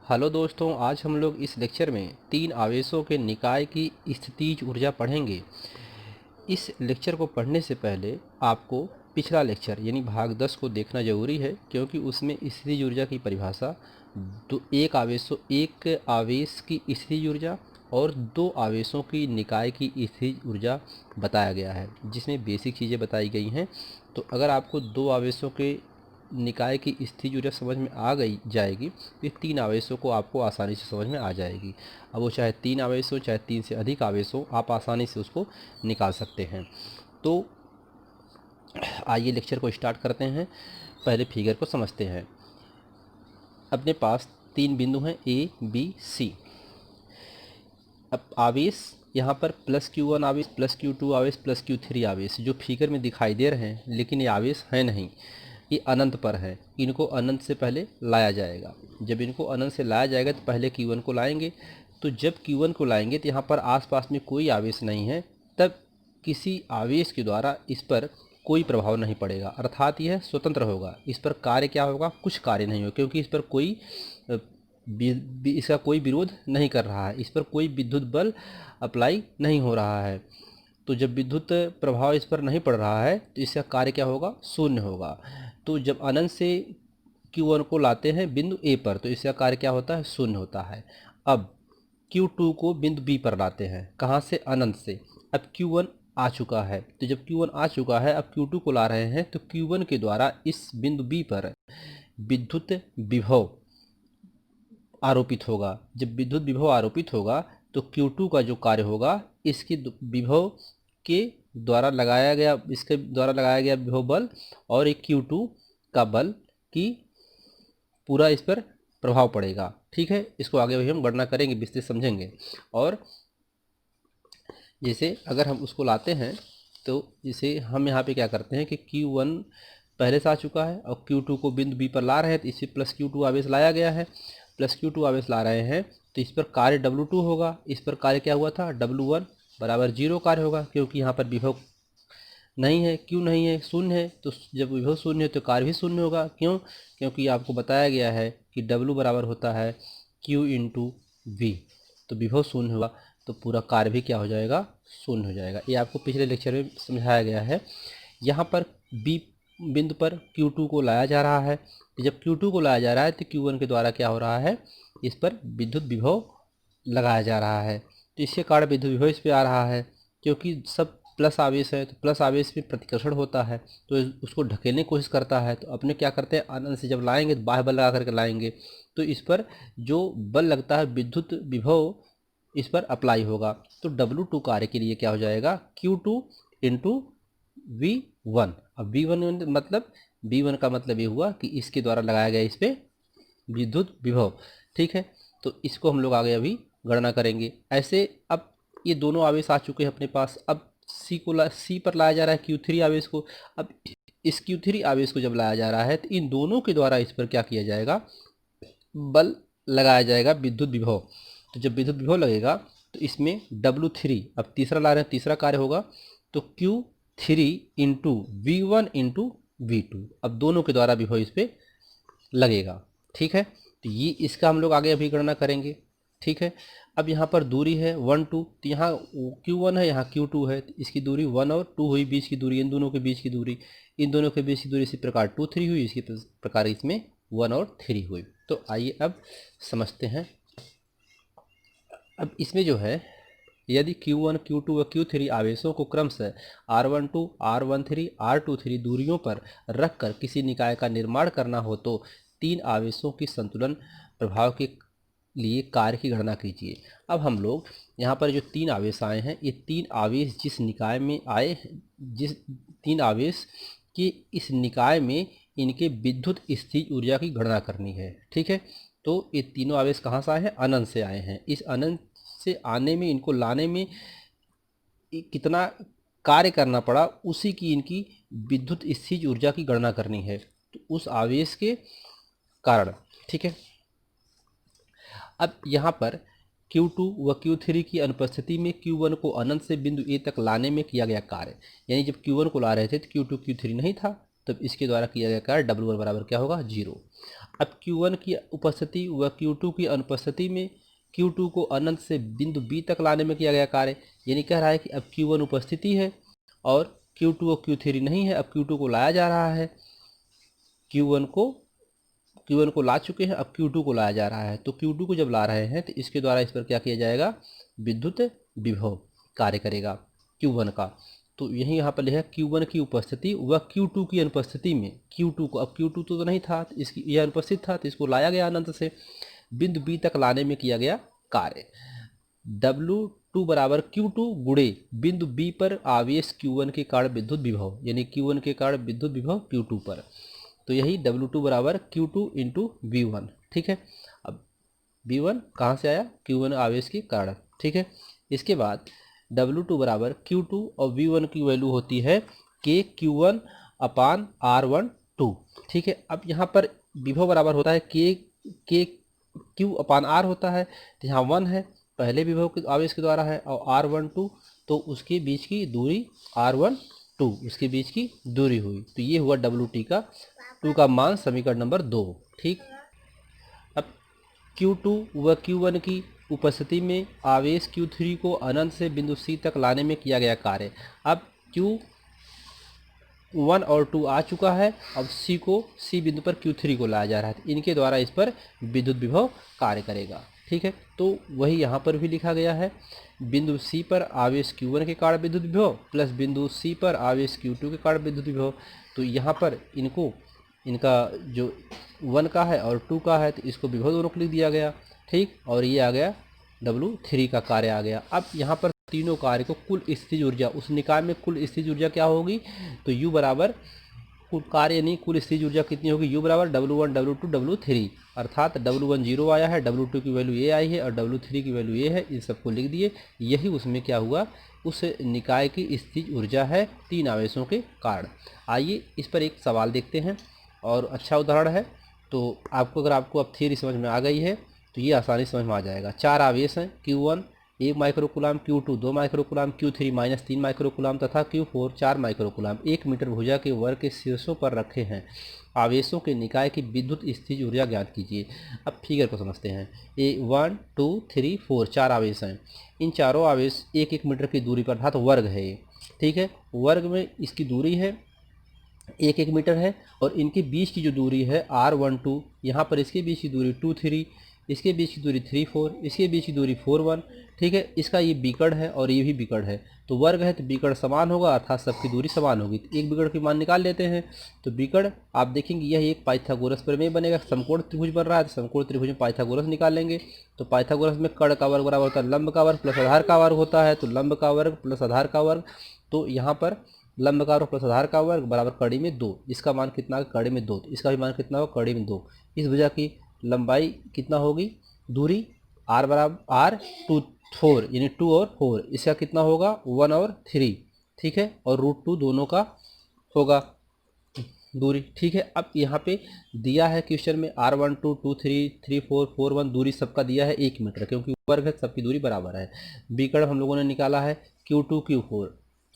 Hello दोस्तों, आज हम लोग इस लेक्चर में तीन आवेशों के निकाय की स्थितिज ऊर्जा पढ़ेंगे। इस लेक्चर को पढ़ने से पहले आपको पिछला लेक्चर यानी भाग 10 को देखना ज़रूरी है, क्योंकि उसमें स्थितिज ऊर्जा की परिभाषा एक आवेश की स्थितिज ऊर्जा और दो आवेशों की निकाय की स्थितिज ऊर्जा बताया गया है, जिसमें बेसिक चीज़ें बताई गई हैं। तो अगर आपको दो आवेशों के निकाय की स्थितिज ऊर्जा समझ में आ जाएगी तो ये तीन आवेशों को आपको आसानी से समझ में आ जाएगी। अब वो चाहे तीन आवेश हो चाहे तीन से अधिक आवेश हो, आप आसानी से उसको निकाल सकते हैं। तो आइए लेक्चर को स्टार्ट करते हैं। पहले फिगर को समझते हैं। अपने पास तीन बिंदु हैं ए बी सी। अब आवेश यहाँ पर +Q1 आवेश, +Q2 आवेश, +Q3 आवेश जो फिगर में दिखाई दे रहे हैं, लेकिन ये आवेश है नहीं, ये अनंत पर है। इनको अनंत से पहले लाया जाएगा। जब इनको अनंत से लाया जाएगा तो पहले Q1 को लाएंगे। तो जब Q1 को लाएंगे तो यहाँ पर आसपास में कोई आवेश नहीं है, तब किसी आवेश के द्वारा इस पर कोई प्रभाव नहीं पड़ेगा, अर्थात यह स्वतंत्र होगा। इस पर कार्य क्या होगा? कुछ कार्य नहीं होगा, क्योंकि इस पर कोई इसका कोई विरोध नहीं कर रहा है, इस पर कोई विद्युत बल अप्लाई नहीं हो रहा है। तो जब विद्युत प्रभाव इस पर नहीं पड़ रहा है तो इसका कार्य क्या होगा? शून्य होगा। तो जब अनंत से Q1 को लाते हैं बिंदु ए पर तो इसका कार्य क्या होता है? शून्य होता है। अब Q2 को बिंदु बी पर लाते हैं। कहाँ से? अनंत से। अब Q1 आ चुका है, तो जब Q1 आ चुका है, अब Q2 को ला रहे हैं, तो Q1 के द्वारा इस बिंदु बी पर विद्युत विभव आरोपित होगा। जब विद्युत विभव आरोपित होगा तो Q2 का जो कार्य होगा, इसके विभव के द्वारा लगाया गया विभव बल और एक Q2 का बल की पूरा इस पर प्रभाव पड़ेगा। ठीक है, इसको आगे भी हम गणना करेंगे, विस्तृत समझेंगे। और जैसे अगर हम उसको लाते हैं तो जैसे हम यहाँ पे क्या करते हैं कि Q1 पहले से आ चुका है और Q2 को बिंदु बी पर ला रहे हैं, तो इसे +Q2 आवेश लाया गया है। +Q2 आवेश ला रहे हैं तो इस पर कार्य W2 होगा। इस पर कार्य क्या हुआ था? W1 बराबर 0 कार्य होगा, क्योंकि यहाँ पर विभव नहीं है। क्यों नहीं है? शून्य है। तो जब विभव शून्य है तो कार्य भी शून्य होगा। क्यों? क्योंकि आपको बताया गया है कि W बराबर होता है Q इंटू V। तो विभव शून्य होगा तो पूरा कार्य भी क्या हो जाएगा? शून्य हो जाएगा। ये आपको पिछले लेक्चर में समझाया गया है। यहाँ पर B बिंदु पर Q2 को लाया जा रहा है। जब Q2 को लाया जा रहा है तो Q1 के द्वारा क्या हो रहा है? इस पर विद्युत विभव लगाया जा रहा है। तो इसके कारण विद्युत विभव इस पर आ रहा है। क्योंकि सब प्लस आवेश है तो प्लस आवेश में प्रतिकर्षण होता है, तो उसको ढकेलने की कोशिश करता है। तो अपने क्या करते हैं? अनंत से जब लाएंगे तो बाह्य बल लगा करके लाएंगे, तो इस पर जो बल लगता है विद्युत विभव इस पर अप्लाई होगा। तो W2 कार्य के लिए क्या हो जाएगा? Q2 into V1। अब V1 मतलब V1 का मतलब ये हुआ कि इसके द्वारा लगाया गया इस पर विद्युत विभव। ठीक है, तो इसको हम लोग आगे अभी गणना करेंगे। ऐसे अब ये दोनों आवेश आ चुके हैं अपने पास। अब सी पर लाया जा रहा है Q3 आवेश को। अब इस Q3 आवेश को जब लाया जा रहा है तो इन दोनों के द्वारा इस पर क्या किया जाएगा? बल लगाया जाएगा, विद्युत विभव। तो जब विद्युत विभव लगेगा तो इसमें W3, अब तीसरा ला रहे हैं, तीसरा कार्य होगा तो Q3 into V1 into V2। अब दोनों के द्वारा विभव इस पर लगेगा। ठीक है, तो ये इसका हम लोग आगे अभी गणना करेंगे। ठीक है, अब यहाँ पर दूरी है 1 2, तो यहाँ Q1 है, यहाँ Q2 है, तो इसकी दूरी 1 और 2 हुई, बीच की दूरी, इन दोनों के बीच की दूरी, इसी प्रकार 2 3 हुई, इसी प्रकार इसमें 1 और 3 हुई। तो आइए अब समझते हैं। अब इसमें जो है, यदि Q1 Q2 व Q3 आवेशों को क्रमशः R12 R13 R23 दूरियों पर रखकर किसी निकाय का निर्माण करना हो तो तीन आवेशों की संतुलन प्रभाव के लिए कार्य की गणना कीजिए। अब हम लोग यहाँ पर जो तीन आवेश आए हैं, ये तीन आवेश जिस निकाय में आए, जिस तीन आवेश के इस निकाय में इनके विद्युत स्थितिज ऊर्जा की गणना करनी है। ठीक है, तो ये तीनों आवेश कहाँ से आए हैं? अनंत से आए हैं। इस अनंत से आने में, इनको लाने में कितना कार्य करना पड़ा, उसी की इनकी विद्युत स्थितिज ऊर्जा की गणना करनी है, तो उस आवेश के कारण। ठीक है, अब यहाँ पर Q2 व Q3 की अनुपस्थिति में Q1 को अनंत से बिंदु A तक लाने में किया गया कार्य, यानी जब Q1 को ला रहे थे तो Q2 Q3 नहीं था, तब इसके द्वारा किया गया कार्य W1 बराबर क्या होगा 0। अब Q1 की उपस्थिति व Q2 की अनुपस्थिति में Q2 को अनंत से बिंदु B तक लाने में किया गया कार्य, यानी कह रहा है कि अब Q1 उपस्थिति है और Q2 और Q3 नहीं है। अब Q2 को लाया जा रहा है, Q1 को ला चुके हैं, अब Q2 को लाया जा रहा है। तो Q2 को जब ला रहे हैं तो इसके द्वारा इस पर क्या किया जाएगा, विद्युत विभव कार्य करेगा Q1 का। तो यही यहाँ पर लिखा Q1 की उपस्थिति व Q2 की अनुपस्थिति में Q2 को, अब Q2 तो नहीं था, इसकी यह अनुपस्थित था तो इसको लाया गया अनंत से बिंदु B तक लाने में किया गया कार्य। W2 बराबर Q2 गुणे बिंदु B पर आवेश Q1 के कारण विद्युत विभव, यानी Q1 के कारण विद्युत विभव Q2 पर। तो यही W2 बराबर Q2 इंटू V1। ठीक है, अब V1 कहाँ से आया, Q1 आवेश के कारण। ठीक है, इसके बाद W2 बराबर Q2 और V1 की वैल्यू होती है K Q1 अपान R12। ठीक है, अब यहाँ पर विभव बराबर होता है K Q अपान R होता है, तो यहाँ 1 है, पहले विभव के आवेश के द्वारा है, और R12 तो उसके बीच की दूरी R12 उसके बीच की दूरी हुई। तो ये हुआ WT का 2 का मान, समीकरण नंबर 2। ठीक, अब Q2 व Q1 की उपस्थिति में आवेश Q3 को अनंत से बिंदु C तक लाने में किया गया कार्य। अब Q1 और 2 आ चुका है, अब C बिंदु पर Q3 को लाया जा रहा है, तो इनके द्वारा इस पर विद्युत विभव कार्य करेगा। ठीक है, तो वही यहाँ पर भी लिखा गया है, बिंदु C पर आवेश Q1 के कारण विद्युत विभव प्लस बिंदु C पर आवेश Q2 के कारण विद्युत विभव। तो यहाँ पर इनका जो 1 का है और 2 का है तो इसको विभव दोनों को लिख दिया गया। ठीक, और ये आ गया W3 का कार्य आ गया। अब यहाँ पर तीनों कार्य को कुल स्थितिज ऊर्जा, उस निकाय में कुल स्थितिज ऊर्जा क्या होगी, तो U बराबर कुल कार्य यानी कुल स्थितिज ऊर्जा कितनी होगी, U बराबर W1 W2 W3, अर्थात W1 0 आया है, W2 की वैल्यू ये आई है और W3 की वैल्यू ये है, इन सबको लिख दिए। यही उसमें क्या हुआ, उस निकाय की स्थितिज ऊर्जा है 3 आवेशों के कारण। आइए इस पर एक सवाल देखते हैं, और अच्छा उदाहरण है। तो अगर आपको अब थियरी समझ में आ गई है तो ये आसानी समझ में आ जाएगा। 4 आवेश हैं, Q1 1 माइक्रोकूलाम, Q2 2 माइक्रोकूलाम, Q3 -3 माइक्रोकूलाम तथा Q4 4 माइक्रोकूलाम 1 मीटर भुजा के वर्ग के शीर्षों पर रखे हैं। आवेशों के निकाय की विद्युत स्थितिज ऊर्जा ज्ञात कीजिए। अब फिगर को समझते हैं। 1 2 3 4 4 आवेश हैं, इन चारों आवेश 1 मीटर की दूरी पर, अर्थात वर्ग है ये। ठीक है, वर्ग में इसकी दूरी है 1 मीटर है, और इनके बीच की जो दूरी है R12, यहाँ पर इसके बीच की दूरी 2 3, इसके बीच की दूरी 3 4, इसके बीच की दूरी 4 1। ठीक है, इसका ये बिकड़ है और ये भी बिकड़ है, तो वर्ग है तो बिकड़ समान होगा, अर्थात सबकी दूरी समान होगी। तो एक बिकड़ की मान निकाल लेते हैं। तो बिकड़ आप देखेंगे यह एक पाइथागोरस प्रमेय बनेगा, समकोण त्रिभुज बन रहा है तो समकोण त्रिभुज में पाइथागोरस निकालेंगे। तो पाइथागोरस में कर्ण का वर्ग बराबर होता है लंब का वर्ग प्लस आधार का वर्ग होता है, तो लंब का वर्ग प्लस आधार का वर्ग, तो यहाँ पर लंब का वर्ग प्लस आधार का वर्ग बराबर कड़ी में 2, इसका मान कितना होगा कड़ी में 2, तो इसका भी मान कितना होगा कड़ी में 2। इस भुजा की लंबाई कितना होगी, दूरी r बराबर R2 4 यानी 2 और 4, इसका कितना होगा 1 और 3। ठीक है, और √2 दोनों का होगा दूरी। ठीक है, अब यहाँ पे दिया है क्वेश्चन में R12 2 3 3 4 4 1 दूरी सबका दिया है 1 मीटर, क्योंकि वर्ग है सबकी दूरी बराबर है। बिकड़ हम लोगों ने निकाला है Q2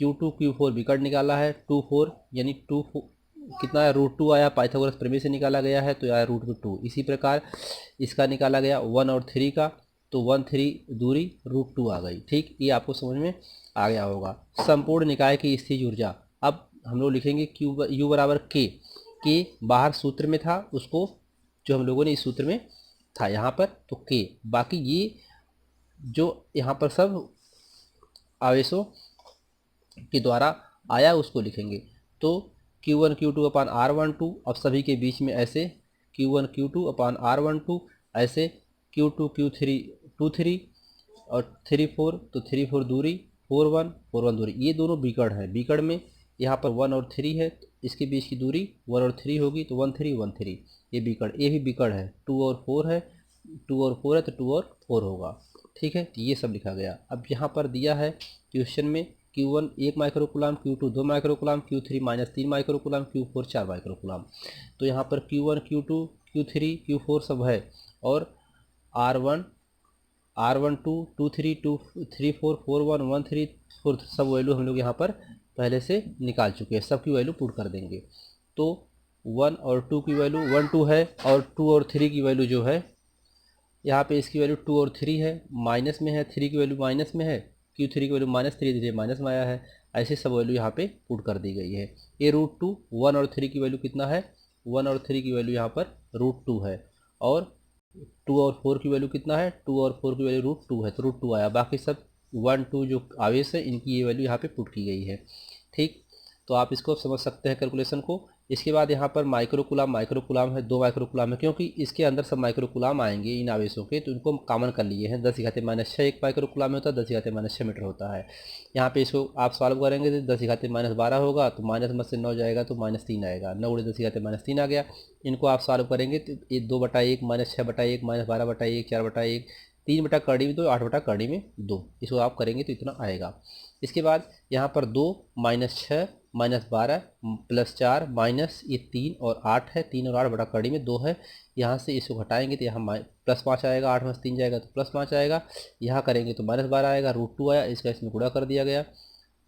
Q4 बिकड़ निकाला है 2 4 यानी 2 कितना है √2 आया, पाइथागोरस प्रमेय से निकाला गया है तो आया √2। इसी प्रकार इसका निकाला गया 1 और 3 का, तो 1 3 दूरी √2 आ गई। ठीक, ये आपको समझ में आ गया होगा। संपूर्ण निकाय की स्थितिज ऊर्जा, अब हम लोग लिखेंगे U बराबर K बाहर सूत्र में था, उसको जो हम लोगों ने इस सूत्र में था यहाँ पर, तो K, बाकी ये जो यहाँ पर सब आवेशों के द्वारा आया उसको लिखेंगे। तो Q1 Q2 अपान R12, अब सभी के बीच में ऐसे Q1 Q2 अपान R12, ऐसे Q2 Q3 2 3 और 3 4, तो 3 4 दूरी 4 1 दूरी, ये दोनों बिकड़ है। बिकड़ में यहाँ पर 1 और 3 है, इसके बीच की दूरी 1 और 3 होगी, तो 1 3 1 3, ये बिकड़, ये भी बिकड़ है। 2 और 4 है, 2 और 4 है तो 2 और 4 होगा। ठीक है, तो ये सब लिखा गया। अब यहाँ पर दिया है क्वेश्चन में Q1 1 माइक्रोकूलाम, Q2 2 माइक्रोकूलाम, Q3 -3 माइक्रोकूलाम, Q4 4 माइक्रोकूलाम। तो यहाँ पर Q1 Q2 Q3 Q4 सब है, और R1 R12 2 3 2 3 4 4 1 1 3 4 सब वैल्यू हम लोग यहाँ पर पहले से निकाल चुके हैं, सबकी वैल्यू पुट कर देंगे। तो 1 और 2 की वैल्यू 1 2 है, और 2 और 3 की वैल्यू जो है यहाँ पे इसकी वैल्यू 2 और 3 है, माइनस में है, 3 की वैल्यू माइनस में है, Q3 की वैल्यू -3 धीरे माइनस में आया है। ऐसे सब वैल्यू यहाँ पे पुट कर दी गई है। ये √2, 1 और 3 की वैल्यू कितना है, 1 और 3 की वैल्यू यहाँ पर √2 है, और 2 और 4 की वैल्यू कितना है, 2 और 4 की वैल्यू √2 है, तो √2 आया। बाकी सब 1 2 जो आवेश है इनकी ये वैल्यू यहाँ पे पुट की गई है। ठीक, तो आप इसको समझ सकते हैं कैलकुलेशन को। इसके बाद यहाँ पर माइक्रोकुलाम है, 2 माइक्रोकुलाम है, क्योंकि इसके अंदर सब माइक्रोकुलाम आएंगे इन आवेशों के, तो इनको कॉमन कर लिए हैं। 10⁻⁶ एक माइक्रोकुलाम में होता है, 10⁻⁶ मीटर होता है। यहाँ पे इसको आप सॉल्व करेंगे तो 10⁻12 होगा, तो माइनस में से 9 जाएगा तो -3 आएगा, 9 × 10⁻3 आ गया। इनको आप सॉल्व करेंगे तो ये 2/1 -6/1 -12/1 4/1 3/कड़ी में 2 8/कड़ी में 2, इसको आप करेंगे तो इतना आएगा। इसके बाद यहाँ पर 2 -6 -12 +4 माइनस ये 3 और 8 है, 3 और 8/कड़ी में 2 है। यहाँ से इसको घटाएंगे तो यहाँ +5 आएगा, 8 में से 3 जाएगा तो +5 आएगा। यहाँ करेंगे तो -12 आएगा, √2 आया, इसका इसमें गुणा कर दिया गया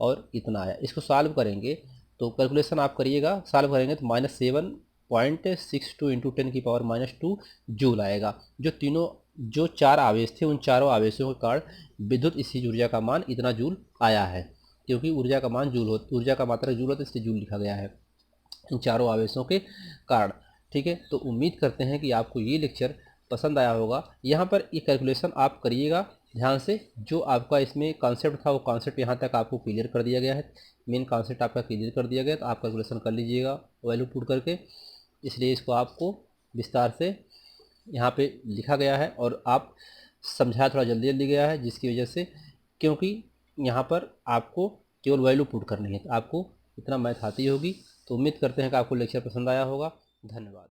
और इतना आया। इसको सॉल्व करेंगे तो कैलकुलेशन आप करिएगा, सॉल्व करेंगे तो -7.62 × 10⁻⁻2 जूल आएगा। जो 4 आवेश थे उन चारों आवेशों के कारण विद्युत स्थितिज ऊर्जा का मान इतना जूल आया है, क्योंकि ऊर्जा का मान ऊर्जा का मात्रा जूल होता है, इसलिए जूल लिखा गया है इन चारों आवेशों के कारण। ठीक है, तो उम्मीद करते हैं कि आपको ये लेक्चर पसंद आया होगा। यहाँ पर ये कैलकुलेशन आप करिएगा ध्यान से, जो आपका इसमें कॉन्सेप्ट था वो कॉन्सेप्ट यहाँ तक आपको क्लियर कर दिया गया है, मेन कॉन्सेप्ट आपका क्लियर कर दिया गया, तो आप कैलकुलेशन कर लीजिएगा वैल्यू पुट करके। इसलिए इसको आपको विस्तार से यहाँ पे लिखा गया है और आप समझाया थोड़ा जल्दी जल्दी गया है, जिसकी वजह से, क्योंकि यहाँ पर आपको केवल वैल्यू पुट करनी है, तो आपको इतना मैथ आती होगी। तो उम्मीद करते हैं कि आपको लेक्चर पसंद आया होगा। धन्यवाद।